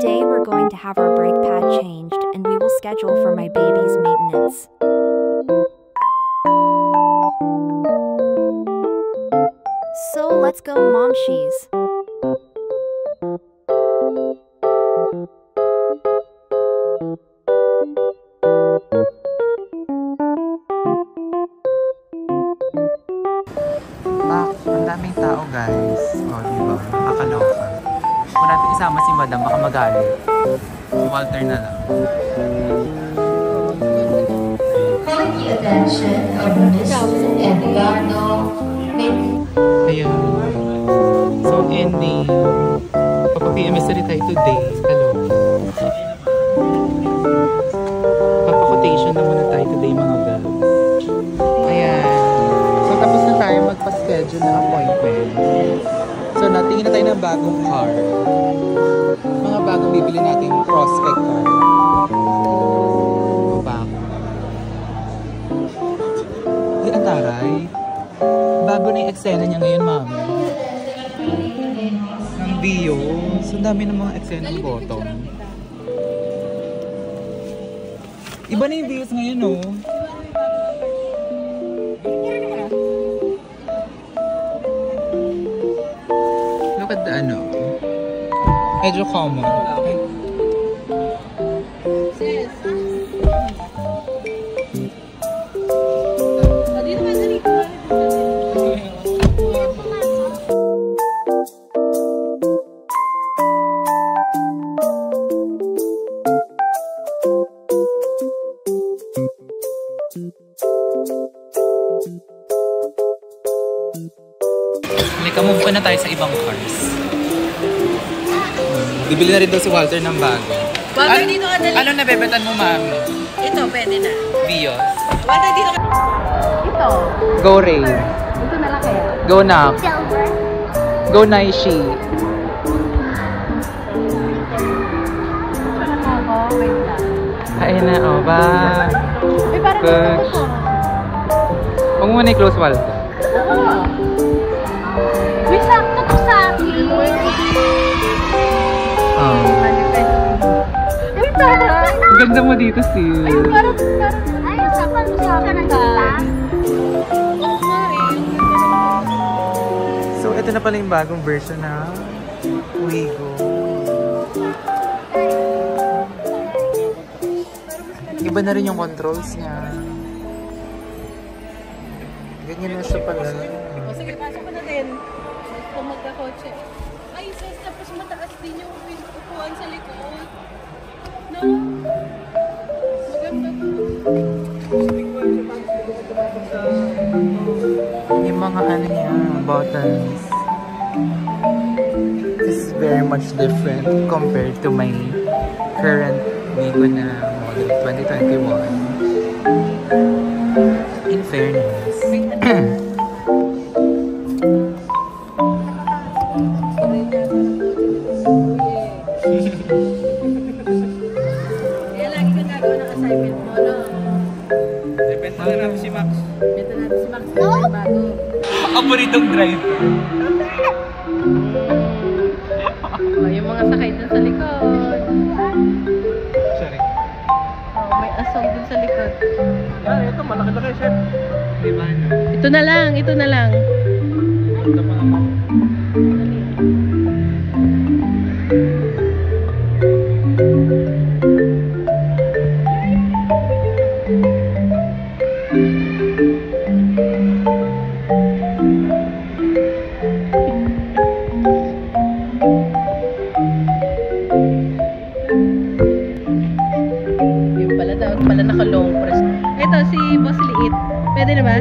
Today we're going to have our brake pad changed and we will schedule for my baby's maintenance. So let's go, Momshies. Ang daming tao, guys. O, diba? Nakakaloka. Kung natin isama si Madam, baka magalit. Si Walter na lang. Calling the attention of Mr. Edgardo. Ayun. So, ending. Papa-PMS na rin tayo today. Hello. Papa-quotation na muna tayo today, mga girls. Ayan. So, tapos na tayo magpa-schedule na appointment. So, natingin na tayo ng bagong car. Mga bagong bibili nating prospect car. Bago. Ay, ang taray. Bago na yung eksena niya ngayon, mami. Ang Dio. So, ang dami ng mga eksena ng bottom. Iba na yung views ngayon, no? Look at the ano. Medyo common. Move na tayo sa ibang cars. Bibili na rin daw si Walter ng bago. Walter, dito ka dali. Anong nabebetan mo, mami? Ito, pwede na. Vios. Walter, dito ka. Ito. Go Ray. Ito na lang kaya. Go Nak. Go Naishi. Ayun na, oh, bye. Ay, parang Good. Huwag mo muna i-close, Walter. Uy, sakto to sa akin. Uy, parang. Ang ganda mo dito, sis. Ay, parang. Ay, sakal mo sa akin. So, ito na pala yung bagong version na Wigo. Iba na rin yung controls niya. Ganyan na siya pala. O sige, pasok ko na din. Kung magkakotse. Ay, sis, tapos mataas din yung upuan sa likod. No? Maganda to. Yung mga ano niya, buttons. This is very much different compared to my current Wigo na model 2021. In fairness. Kaya lagi kang gagawa ng assignment mo, no? Depende na natin si Max. Ito natin si Max na bago. Paboritong driver. O, yung mga sakay dun sa likod. Sorry. O, may asong dun sa likod. Ah, ito malaki-laki, chef. Diba ano? Ito na lang, ito na lang. Ito pa naman. Yung pala daw, pala naka-long press. Ito, si Boss Liit. Pwede na ba?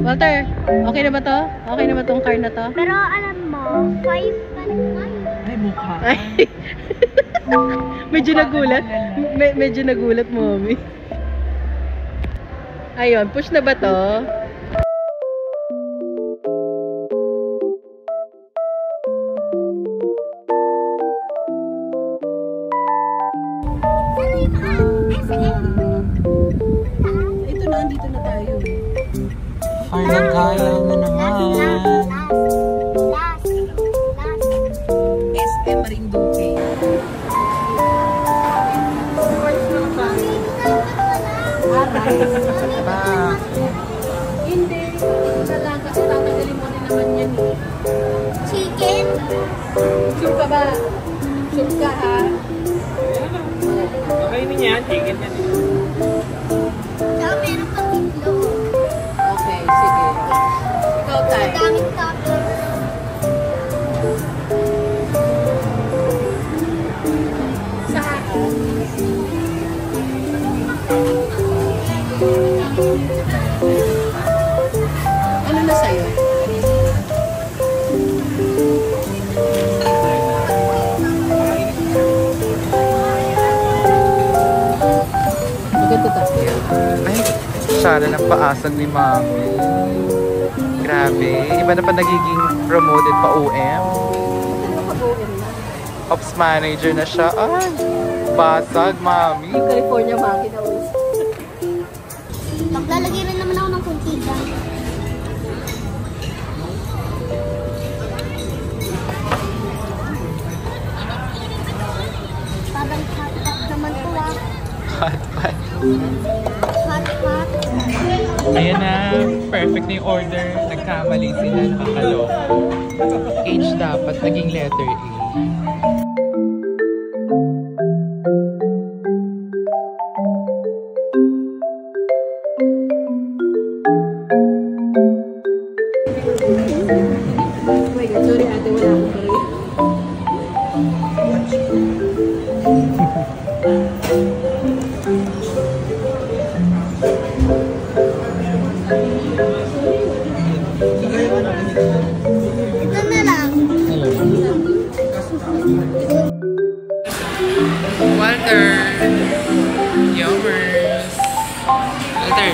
Walter, okay na ba to? Okay na ba tong car na to? Pero alam mo, 5 pa naman. Ay, mukha. Ay. Medyo nagulat. Medyo nagulat, mommy. Ayun, push na ba to? Ito na, andito na tayo. Ay, nagkaya na naman. Last. Pa. Hindi. Isa lang kasi tatanggalin mo din naman yan eh. Chicken? Sure ka ba? Sure ka ha? Kainin niya, chicken na din. Tsaka meron pang itlog. Okay, sige. Ikaw Ang tayo. daming toppings. Sa akin. Ano na sa'yo? Maganda tayo. Ay, Shara ng paasag ni Mami. Grabe. Iba na pa nagiging promoted pa OM. Ano pag-uwi na? Ops manager na siya. Ay, basag, Mami. California Maki na ulit. Maglalagay rin naman ako ng kunti lang. Parang hot naman to ah. Hot pot. Hot. Ayan na. Perfect na yung order. Nagkamali sila. Nakakaloko. H dapat naging letter A. Oh my God, sorry ate, wala akong career. Ito na lang. Walter! Yommers! Walter!